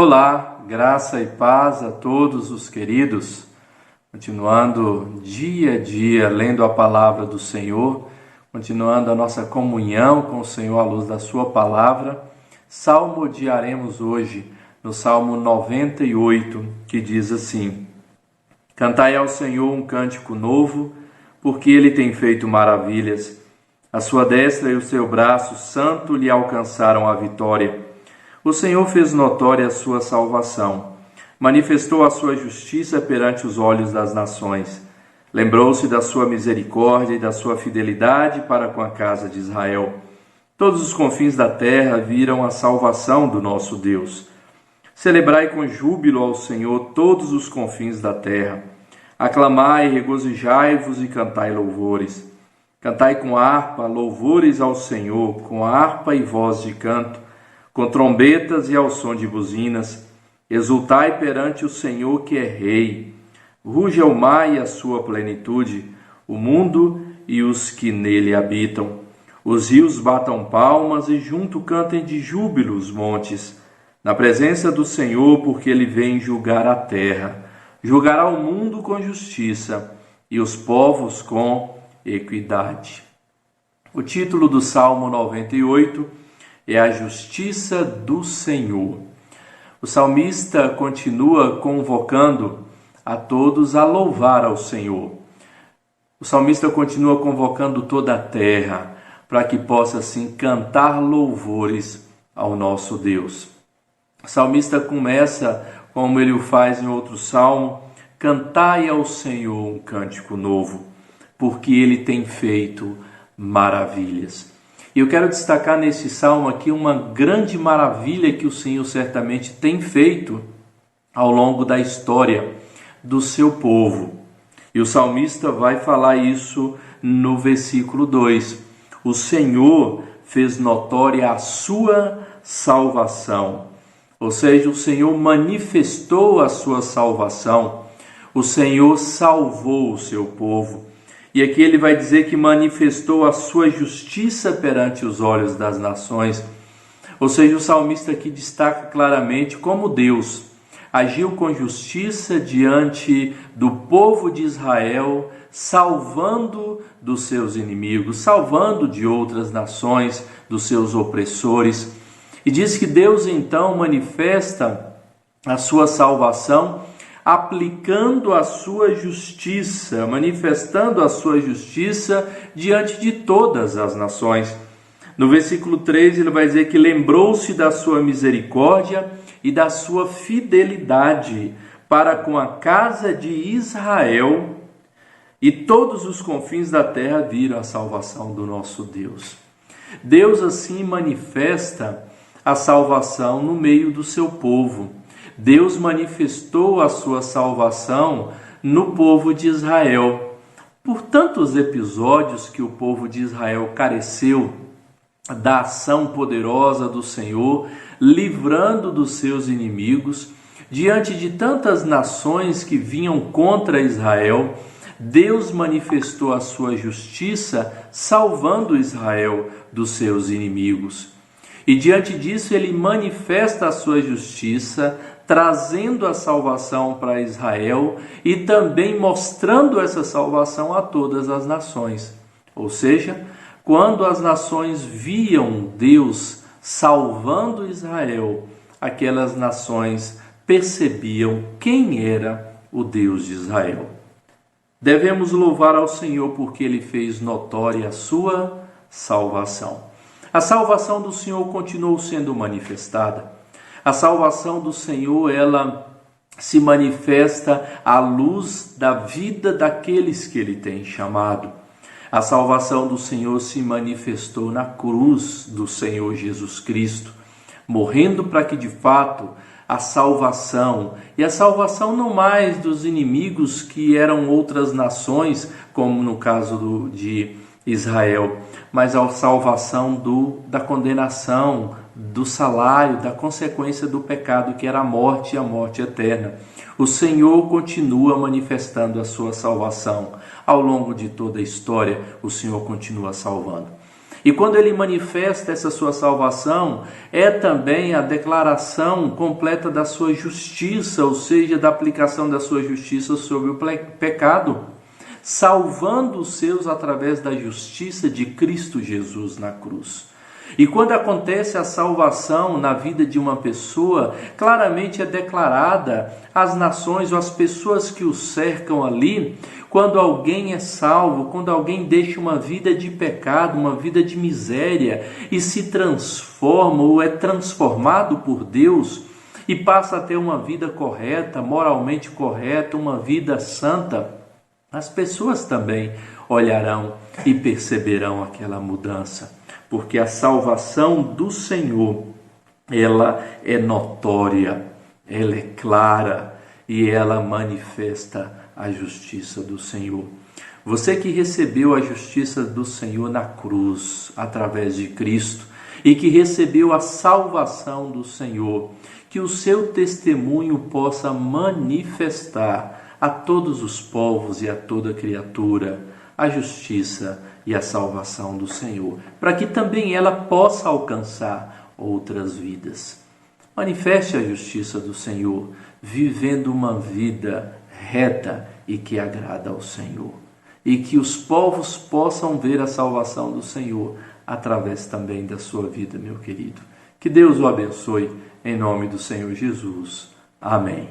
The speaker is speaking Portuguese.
Olá, graça e paz a todos os queridos. Continuando dia a dia lendo a palavra do Senhor, continuando a nossa comunhão com o Senhor à luz da sua palavra, salmodiaremos hoje no Salmo 98, que diz assim: Cantai ao Senhor um cântico novo, porque Ele tem feito maravilhas. A sua destra e o seu braço santo lhe alcançaram a vitória. O Senhor fez notória a sua salvação, manifestou a sua justiça perante os olhos das nações. Lembrou-se da sua misericórdia e da sua fidelidade para com a casa de Israel. Todos os confins da terra viram a salvação do nosso Deus. Celebrai com júbilo ao Senhor todos os confins da terra. Aclamai, regozijai-vos e cantai louvores. Cantai com harpa, louvores ao Senhor, com harpa e voz de canto, com trombetas e ao som de buzinas. Exultai perante o Senhor que é Rei. Ruja o mar e a sua plenitude, o mundo e os que nele habitam. Os rios batam palmas e junto cantem de júbilo os montes, na presença do Senhor, porque ele vem julgar a terra. Julgará o mundo com justiça e os povos com equidade. O título do Salmo 98 é a justiça do Senhor. O salmista continua convocando a todos a louvar ao Senhor. O salmista continua convocando toda a terra para que possa assim cantar louvores ao nosso Deus. O salmista começa, como ele o faz em outro salmo: cantai ao Senhor um cântico novo, porque ele tem feito maravilhas. E eu quero destacar nesse salmo aqui uma grande maravilha que o Senhor certamente tem feito ao longo da história do seu povo. E o salmista vai falar isso no versículo 2. O Senhor fez notória a sua salvação. Ou seja, o Senhor manifestou a sua salvação. O Senhor salvou o seu povo. E aqui ele vai dizer que manifestou a sua justiça perante os olhos das nações. Ou seja, o salmista aqui destaca claramente como Deus agiu com justiça diante do povo de Israel, salvando dos seus inimigos, salvando de outras nações, dos seus opressores. E diz que Deus então manifesta a sua salvação aplicando a sua justiça, manifestando a sua justiça diante de todas as nações. No versículo 3 ele vai dizer que lembrou-se da sua misericórdia e da sua fidelidade para com a casa de Israel, e todos os confins da terra viram a salvação do nosso Deus. Deus assim manifesta a salvação no meio do seu povo. Deus manifestou a sua salvação no povo de Israel. Por tantos episódios que o povo de Israel careceu da ação poderosa do Senhor, livrando dos seus inimigos, diante de tantas nações que vinham contra Israel, Deus manifestou a sua justiça, salvando Israel dos seus inimigos. E diante disso ele manifesta a sua justiça, trazendo a salvação para Israel e também mostrando essa salvação a todas as nações. Ou seja, quando as nações viam Deus salvando Israel, aquelas nações percebiam quem era o Deus de Israel. Devemos louvar ao Senhor porque Ele fez notória a sua salvação. A salvação do Senhor continuou sendo manifestada. A salvação do Senhor, ela se manifesta à luz da vida daqueles que Ele tem chamado. A salvação do Senhor se manifestou na cruz do Senhor Jesus Cristo, morrendo para que de fato a salvação, e a salvação não mais dos inimigos que eram outras nações, como no caso de Israel, mas a salvação da condenação, do salário, da consequência do pecado, que era a morte e a morte eterna. O Senhor continua manifestando a sua salvação. Ao longo de toda a história, o Senhor continua salvando. E quando ele manifesta essa sua salvação, é também a declaração completa da sua justiça, ou seja, da aplicação da sua justiça sobre o pecado, salvando os seus através da justiça de Cristo Jesus na cruz. E quando acontece a salvação na vida de uma pessoa, claramente é declarada às nações ou às pessoas que o cercam ali, quando alguém é salvo, quando alguém deixa uma vida de pecado, uma vida de miséria e se transforma ou é transformado por Deus e passa a ter uma vida correta, moralmente correta, uma vida santa, as pessoas também olharão e perceberão aquela mudança. Porque a salvação do Senhor, ela é notória, ela é clara e ela manifesta a justiça do Senhor. Você que recebeu a justiça do Senhor na cruz, através de Cristo, e que recebeu a salvação do Senhor, que o seu testemunho possa manifestar a todos os povos e a toda criatura a justiça e a salvação do Senhor, para que também ela possa alcançar outras vidas. Manifeste a justiça do Senhor, vivendo uma vida reta e que agrada ao Senhor. E que os povos possam ver a salvação do Senhor através também da sua vida, meu querido. Que Deus o abençoe, em nome do Senhor Jesus. Amém.